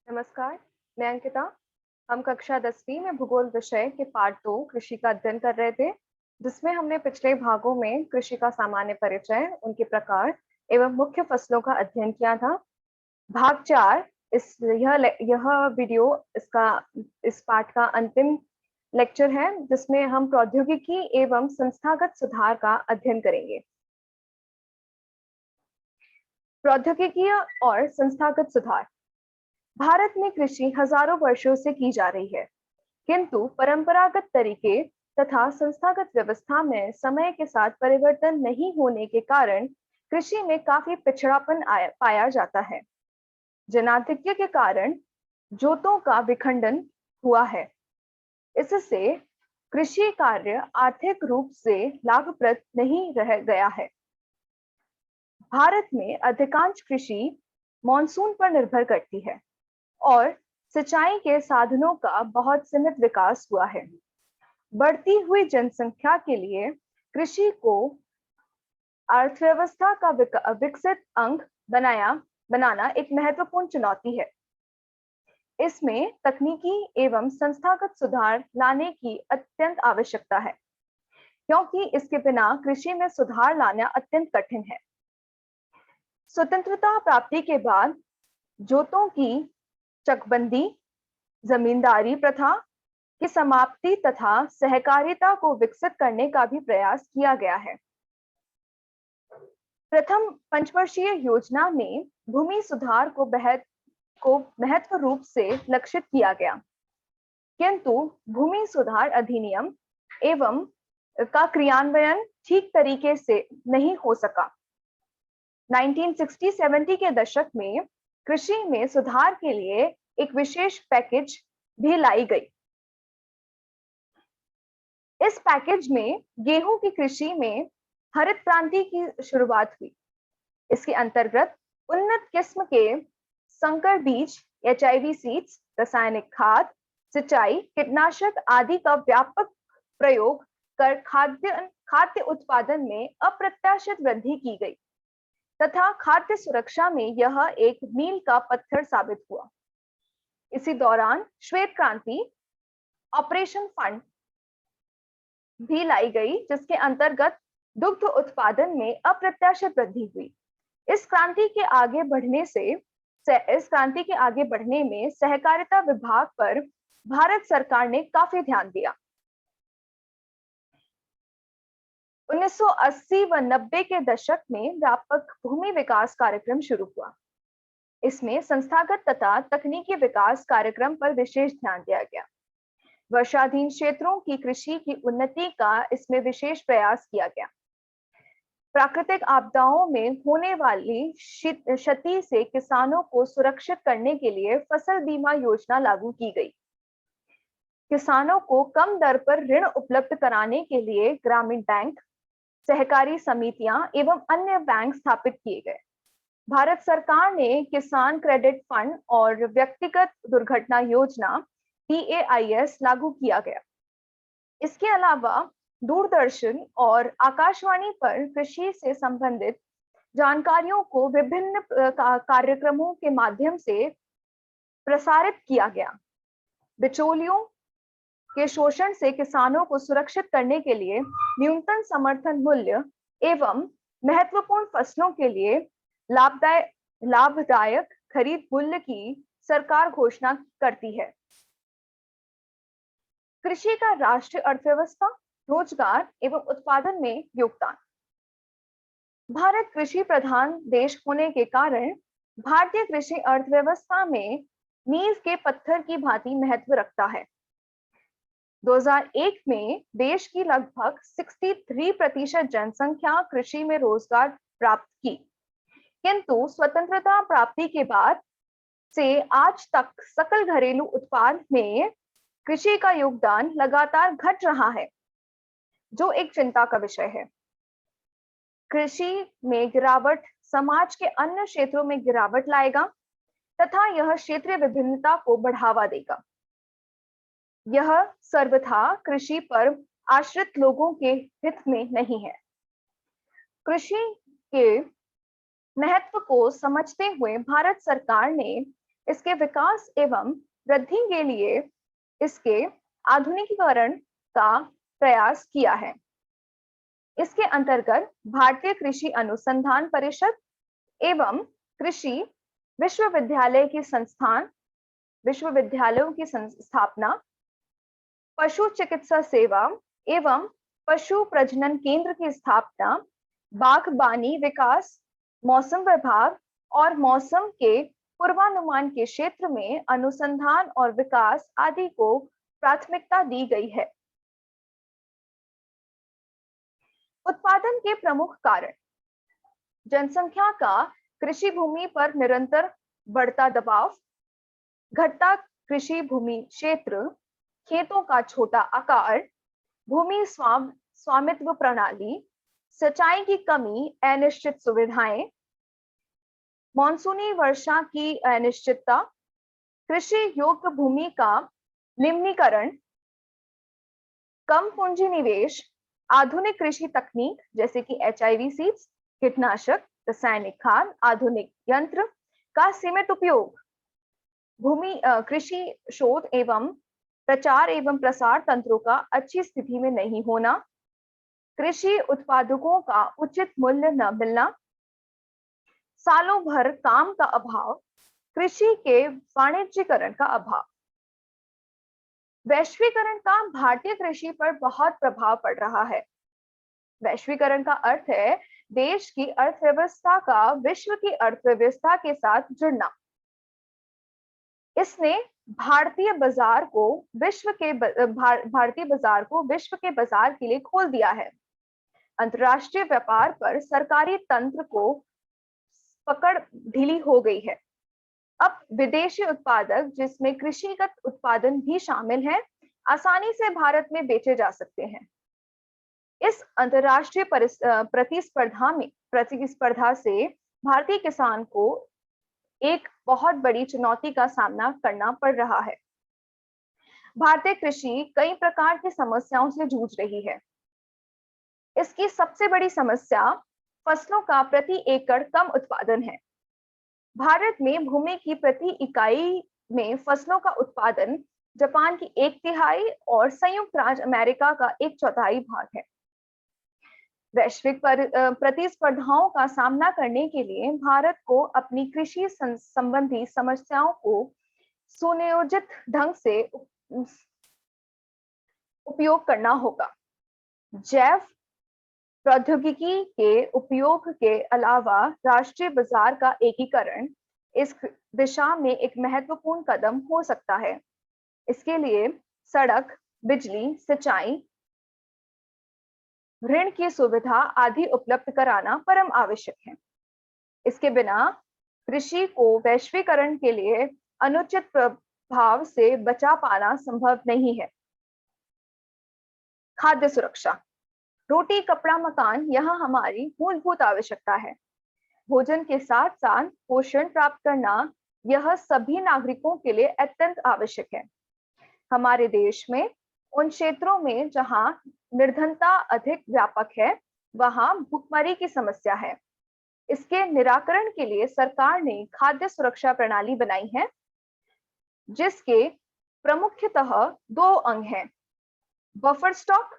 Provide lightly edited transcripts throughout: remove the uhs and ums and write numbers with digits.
नमस्कार, मैं अंकिता। हम कक्षा 10वीं में भूगोल विषय के पाठ 2 कृषि का अध्ययन कर रहे थे, जिसमें हमने पिछले भागों में कृषि का सामान्य परिचय, उनके प्रकार एवं मुख्य फसलों का अध्ययन किया था। भाग 4 यह वीडियो इस पाठ का अंतिम लेक्चर है, जिसमें हम प्रौद्योगिकी एवं संस्थागत सुधार का अध्ययन करेंगे। प्रौद्योगिकी और संस्थागत सुधार। भारत में कृषि हजारों वर्षों से की जा रही है, किंतु परंपरागत तरीके तथा संस्थागत व्यवस्था में समय के साथ परिवर्तन नहीं होने के कारण कृषि में काफी पिछड़ापन पाया जाता है। जनाधिक्य के कारण जोतों का विखंडन हुआ है। इससे कृषि कार्य आर्थिक रूप से लाभप्रद नहीं रह गया है। भारत में अधिकांश कृषि मॉनसून पर निर्भर करती है और सिंचाई के साधनों का बहुत सीमित विकास हुआ है। बढ़ती हुई जनसंख्या के लिए कृषि को अर्थव्यवस्था का विकसित अंग बनाना एक महत्वपूर्ण चुनौती है। इसमें तकनीकी एवं संस्थागत सुधार लाने की अत्यंत आवश्यकता है, क्योंकि इसके बिना कृषि में सुधार लाना अत्यंत कठिन है। स्वतंत्रता प्राप्ति के बाद जोतों की चकबंदी, जमींदारी प्रथा की समाप्ति तथा सहकारिता को विकसित करने का भी प्रयास किया गया है। प्रथम पंचवर्षीय योजना में भूमि सुधार को महत्व रूप से लक्षित किया गया, किंतु भूमि सुधार अधिनियम एवं का क्रियान्वयन ठीक तरीके से नहीं हो सका। 1960-70 के दशक में कृषि में सुधार के लिए एक विशेष पैकेज भी लाई गई। इस पैकेज में गेहूं की कृषि में हरित क्रांति की शुरुआत हुई। इसके अंतर्गत उन्नत किस्म के संकर बीज, HIV सीड्स, रासायनिक खाद, सिंचाई, कीटनाशक आदि का व्यापक प्रयोग कर खाद्य उत्पादन में अप्रत्याशित वृद्धि की गई तथा खाद्य सुरक्षा में यह एक मील का पत्थर साबित हुआ। इसी दौरान श्वेत क्रांति, ऑपरेशन फंड भी लाई गई, जिसके अंतर्गत दुग्ध उत्पादन में अप्रत्याशित वृद्धि हुई। इस क्रांति के आगे बढ़ने में सहकारिता विभाग पर भारत सरकार ने काफी ध्यान दिया। 1980 व 90 के दशक में व्यापक भूमि विकास कार्यक्रम शुरू हुआ। इसमें संस्थागत तथा तकनीकी विकास कार्यक्रम पर विशेष ध्यान दिया गया। वर्षाधीन क्षेत्रों की कृषि की उन्नति का इसमें विशेष प्रयास किया गया। प्राकृतिक आपदाओं में होने वाली क्षति से किसानों को सुरक्षित करने के लिए फसल बीमा योजना लागू की गई। किसानों को कम दर पर ऋण उपलब्ध कराने के लिए ग्रामीण बैंक, सहकारी समितियां एवं अन्य बैंक स्थापित किए गए। भारत सरकार ने किसान क्रेडिट फंड और व्यक्तिगत दुर्घटना योजना PAIS लागू किया गया। इसके अलावा दूरदर्शन और आकाशवाणी पर कृषि से संबंधित जानकारियों को विभिन्न कार्यक्रमों के माध्यम से प्रसारित किया गया। बिचौलियों के शोषण से किसानों को सुरक्षित करने के लिए न्यूनतम समर्थन मूल्य एवं महत्वपूर्ण फसलों के लिए लाभदायक खरीद मूल्य की सरकार घोषणा करती है। कृषि का राष्ट्रीय अर्थव्यवस्था, रोजगार एवं उत्पादन में योगदान। भारत कृषि प्रधान देश होने के कारण भारतीय कृषि अर्थव्यवस्था में नींव के पत्थर की भांति महत्व रखता है। 2001 में देश की लगभग 63% जनसंख्या कृषि में रोजगार प्राप्त की, किंतु स्वतंत्रता प्राप्ति के बाद से आज तक सकल घरेलू उत्पाद में कृषि का योगदान लगातार घट रहा है, जो एक चिंता का विषय है। कृषि में गिरावट समाज के अन्य क्षेत्रों में गिरावट लाएगा तथा यह क्षेत्रीय विभिन्नता को बढ़ावा देगा। यह सर्वथा कृषि पर आश्रित लोगों के हित में नहीं है। कृषि के महत्व को समझते हुए भारत सरकार ने इसके विकास एवं वृद्धि के लिए इसके आधुनिकीकरण का प्रयास किया है। इसके अंतर्गत भारतीय कृषि अनुसंधान परिषद एवं कृषि विश्वविद्यालयों की स्थापना, पशु चिकित्सा सेवा एवं पशु प्रजनन केंद्र की स्थापना, बागबानी विकास, मौसम विभाग और मौसम के पूर्वानुमान के क्षेत्र में अनुसंधान और विकास आदि को प्राथमिकता दी गई है। उत्पादन के प्रमुख कारण: जनसंख्या का कृषि भूमि पर निरंतर बढ़ता दबाव, घटता कृषि भूमि क्षेत्र, खेतों का छोटा आकार, भूमि स्वामित्व प्रणाली, सिंचाई की कमी, अनिश्चित सुविधाएं, मानसूनी वर्षा की अनिश्चितता, कृषि योग्य भूमि का निम्नीकरण, कम पूंजी निवेश, आधुनिक कृषि तकनीक जैसे कि HIV सीड्स, कीटनाशक, रासायनिक खाद, आधुनिक यंत्र का सीमित उपयोग, भूमि कृषि शोध एवं प्रचार एवं प्रसार तंत्रों का अच्छी स्थिति में नहीं होना, कृषि उत्पादकों का उचित मूल्य न मिलना, सालों भर काम का अभाव, कृषि के वाणिज्यीकरण का अभाव। वैश्वीकरण का भारतीय कृषि पर बहुत प्रभाव पड़ रहा है। वैश्वीकरण का अर्थ है देश की अर्थव्यवस्था का विश्व की अर्थव्यवस्था के साथ जुड़ना। इसने भारतीय बाजार को विश्व के बाजार के लिए खोल दिया है। अंतरराष्ट्रीय व्यापार पर सरकारी तंत्र को पकड़ ढीली हो गई है। अब विदेशी उत्पादक, जिसमें कृषिगत उत्पादन भी शामिल है, आसानी से भारत में बेचे जा सकते हैं। इस अंतरराष्ट्रीय प्रतिस्पर्धा से भारतीय किसान को एक बहुत बड़ी चुनौती का सामना करना पड़ रहा है। भारतीय कृषि कई प्रकार की समस्याओं से जूझ रही है। इसकी सबसे बड़ी समस्या फसलों का प्रति एकड़ कम उत्पादन है। भारत में भूमि की प्रति इकाई में फसलों का उत्पादन जापान की 1/3 और संयुक्त राज्य अमेरिका का 1/4 भाग है। वैश्विक प्रतिस्पर्धाओं का सामना करने के लिए भारत को अपनी कृषि संबंधी समस्याओं को सुनियोजित ढंग से उपयोग करना होगा। जैव प्रौद्योगिकी के उपयोग के अलावा राष्ट्रीय बाजार का एकीकरण इस दिशा में एक महत्वपूर्ण कदम हो सकता है। इसके लिए सड़क, बिजली, सिंचाई, ऋण की सुविधा आदि उपलब्ध कराना परम आवश्यक है। इसके बिना कृषि को वैश्वीकरण के लिए अनुचित प्रभाव से बचा पाना संभव नहीं है। खाद्य सुरक्षा: रोटी, कपड़ा, मकान यह हमारी मूलभूत आवश्यकता है। भोजन के साथ साथ पोषण प्राप्त करना यह सभी नागरिकों के लिए अत्यंत आवश्यक है। हमारे देश में उन क्षेत्रों में जहां निर्धनता अधिक व्यापक है, वहां भुखमरी की समस्या है। इसके निराकरण के लिए सरकार ने खाद्य सुरक्षा प्रणाली बनाई है, जिसके प्रमुखतः 2 अंग हैं। बफर स्टॉक,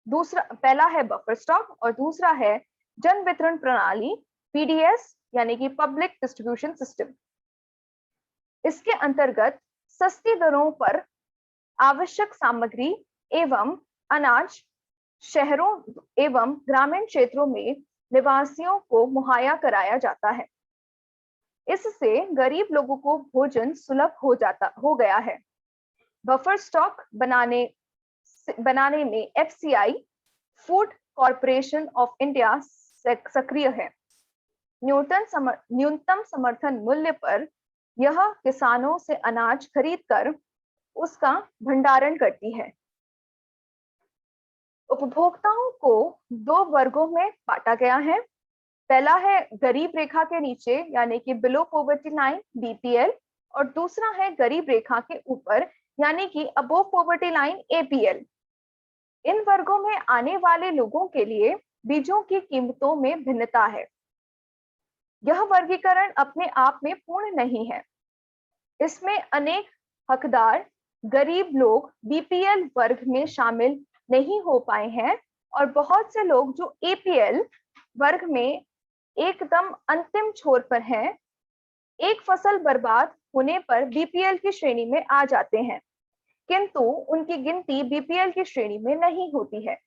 पहला है बफर स्टॉक और दूसरा है जन वितरण प्रणाली, PDS यानी कि पब्लिक डिस्ट्रीब्यूशन सिस्टम। इसके अंतर्गत सस्ती दरों पर आवश्यक सामग्री एवं अनाज शहरों एवं ग्रामीण क्षेत्रों में निवासियों को मुहैया कराया जाता है। इससे गरीब लोगों को भोजन सुलभ हो गया है। बफर स्टॉक बनाने में FCI, food corporation of India सक्रिय है। न्यूनतम समर्थन मूल्य पर यह किसानों से अनाज खरीदकर उसका भंडारण करती है। उपभोक्ताओं को 2 वर्गों में बांटा गया है। पहला है गरीब रेखा के नीचे यानी कि बिलो पॉवर्टी लाइन, BPL, और दूसरा है गरीब रेखा के ऊपर यानी कि अबोव पॉवर्टी लाइन, APL। इन वर्गों में आने वाले लोगों के लिए बीजों की कीमतों में भिन्नता है। यह वर्गीकरण अपने आप में पूर्ण नहीं है। इसमें अनेक हकदार गरीब लोग बीपीएल वर्ग में शामिल नहीं हो पाए हैं और बहुत से लोग जो एपीएल वर्ग में एकदम अंतिम छोर पर हैं, एक फसल बर्बाद होने पर बीपीएल की श्रेणी में आ जाते हैं, किंतु उनकी गिनती बीपीएल की श्रेणी में नहीं होती है।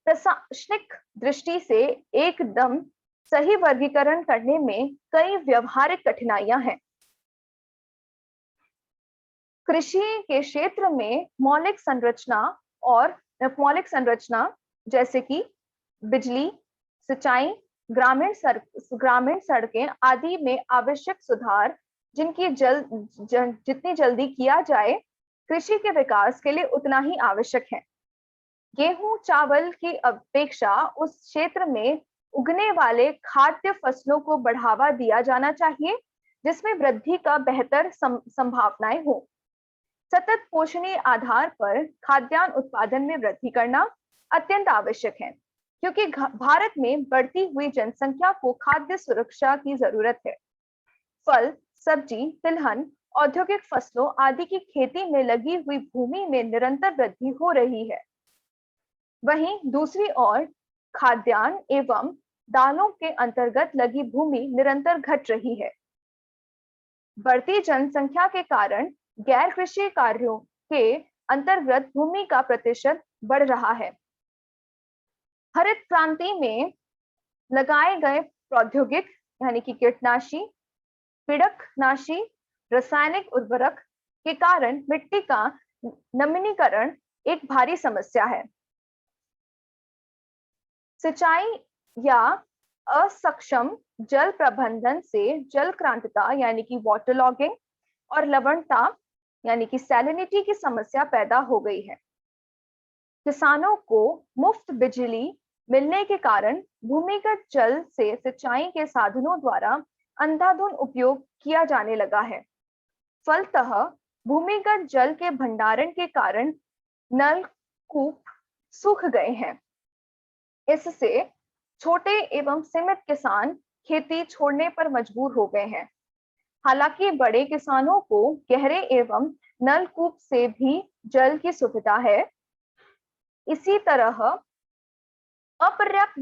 प्रशासनिक दृष्टि से एकदम सही वर्गीकरण करने में कई व्यवहारिक कठिनाइयां हैं। कृषि के क्षेत्र में मौलिक संरचना जैसे कि बिजली, सिंचाई, ग्रामीण सड़कें आदि में आवश्यक सुधार जितनी जल्दी किया जाए, कृषि के विकास के लिए उतना ही आवश्यक है। गेहूं चावल की अपेक्षा उस क्षेत्र में उगने वाले खाद्य फसलों को बढ़ावा दिया जाना चाहिए जिसमें वृद्धि का बेहतर संभावनाएं हो। सतत पोषणीय आधार पर खाद्यान्न उत्पादन में वृद्धि करना अत्यंत आवश्यक है, क्योंकि भारत में बढ़ती हुई जनसंख्या को खाद्य सुरक्षा की जरूरत है। फल, सब्जी, तिलहन, औद्योगिक फसलों आदि की खेती में लगी हुई भूमि में निरंतर वृद्धि हो रही है। वहीं दूसरी ओर खाद्यान्न एवं दालों के अंतर्गत लगी भूमि निरंतर घट रही है। बढ़ती जनसंख्या के कारण गैर कृषि कार्यों के अंतर्गत भूमि का प्रतिशत बढ़ रहा है। हरित क्रांति में लगाए गए प्रौद्योगिक यानी कि कीटनाशी, पीड़कनाशी, रासायनिक उर्वरक के कारण मिट्टी का नमीनीकरण एक भारी समस्या है। सिंचाई या असक्षम जल प्रबंधन से जल क्रांतिता यानी कि वाटर लॉगिंग और लवणता यानी कि सैलिनिटी की समस्या पैदा हो गई है। किसानों को मुफ्त बिजली मिलने के कारण भूमिगत जल से सिंचाई के साधनों द्वारा अंधाधुंध उपयोग किया जाने लगा है। फलतः भूमिगत जल के भंडारण के कारण नलकूप सूख गए हैं। इससे छोटे एवं सीमित किसान खेती छोड़ने पर मजबूर हो गए हैं। हालांकि बड़े किसानों को गहरे एवं नलकूप से भी जल की सुविधा है। इसी तरह अपर्याप्त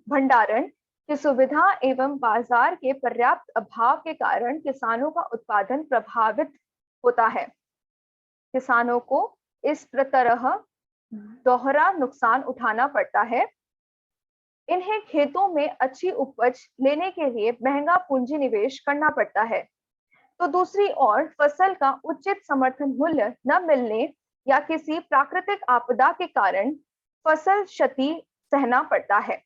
भंडारण की सुविधा एवं बाजार के पर्याप्त अभाव के कारण किसानों का उत्पादन प्रभावित होता है। किसानों को इस तरह दोहरा नुकसान उठाना पड़ता है। इन्हें खेतों में अच्छी उपज लेने के लिए महंगा पूंजी निवेश करना पड़ता है, तो दूसरी ओर फसल का उचित समर्थन मूल्य न मिलने या किसी प्राकृतिक आपदा के कारण फसल क्षति सहना पड़ता है।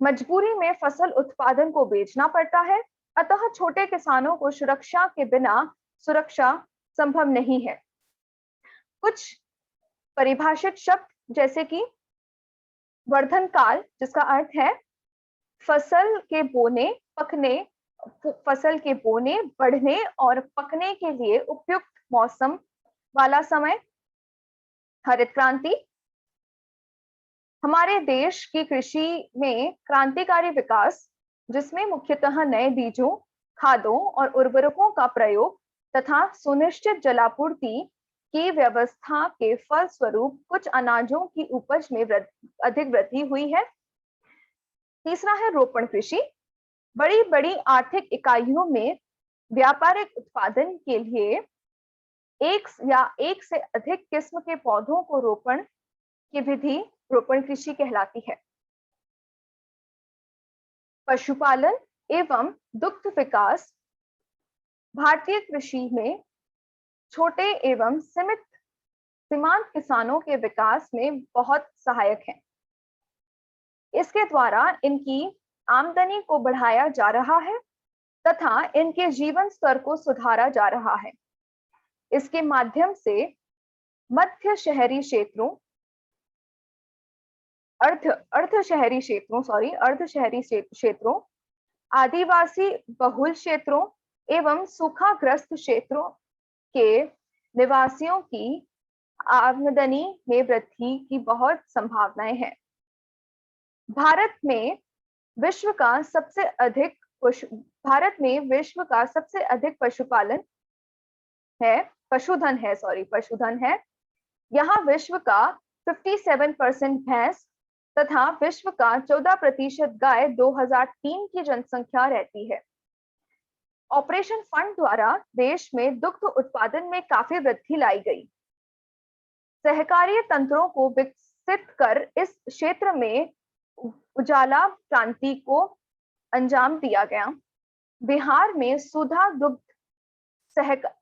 मजबूरी में फसल उत्पादन को बेचना पड़ता है, अतः छोटे किसानों को सुरक्षा के बिना सुरक्षा संभव नहीं है। कुछ परिभाषित शब्द जैसे कि वर्धन काल, जिसका अर्थ है फसल के बोने, बढ़ने और पकने के लिए उपयुक्त मौसम वाला समय। हरित क्रांति हमारे देश की कृषि में क्रांतिकारी विकास, जिसमें मुख्यतः नए बीजों, खादों और उर्वरकों का प्रयोग तथा सुनिश्चित जलापूर्ति की व्यवस्था के फलस्वरूप कुछ अनाजों की उपज में अधिक वृद्धि हुई है। तीसरा है रोपण कृषि। बड़ी बड़ी आर्थिक इकाइयों में व्यापारिक उत्पादन के लिए एक से अधिक किस्म के पौधों को रोपण की विधि रोपण कृषि कहलाती है। पशुपालन एवं दुग्ध विकास भारतीय कृषि में छोटे एवं सीमांत किसानों के विकास में बहुत सहायक है। इसके द्वारा इनकी आमदनी को बढ़ाया जा रहा है तथा इनके जीवन स्तर को सुधारा जा रहा है। इसके माध्यम से मध्य शहरी क्षेत्रों, अर्ध शहरी क्षेत्रों, आदिवासी बहुल क्षेत्रों एवं सूखाग्रस्त क्षेत्रों के निवासियों की आमदनी में वृद्धि की बहुत संभावनाएं हैं। भारत में विश्व का सबसे अधिक भारत में विश्व का सबसे अधिक पशुधन है। यहाँ विश्व का 57% भैंस तथा विश्व का 14% गाय 2003 की जनसंख्या रहती है। ऑपरेशन फंड द्वारा देश में दुग्ध उत्पादन में काफी वृद्धि लाई गई। सहकारी तंत्रों को विकसित कर इस क्षेत्र में उजाला क्रांति को अंजाम दिया गया। बिहार में सुधा दुग्ध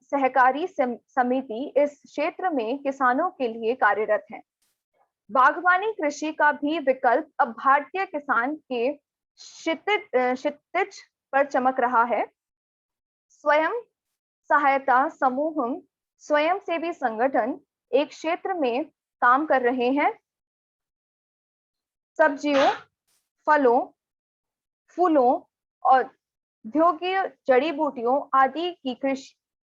सहकारी समिति इस क्षेत्र में किसानों के लिए कार्यरत है। बागवानी कृषि का भी विकल्प अब भारतीय किसान के क्षितिज पर चमक रहा है। स्वयं सहायता समूह, स्वयंसेवी संगठन एक क्षेत्र में काम कर रहे हैं। सब्जियों, फलों, फूलों और औद्योगिक जड़ी बूटियों आदि की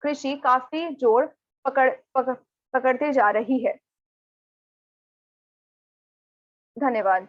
कृषि काफी जोर पकड़ते जा रही है। धन्यवाद।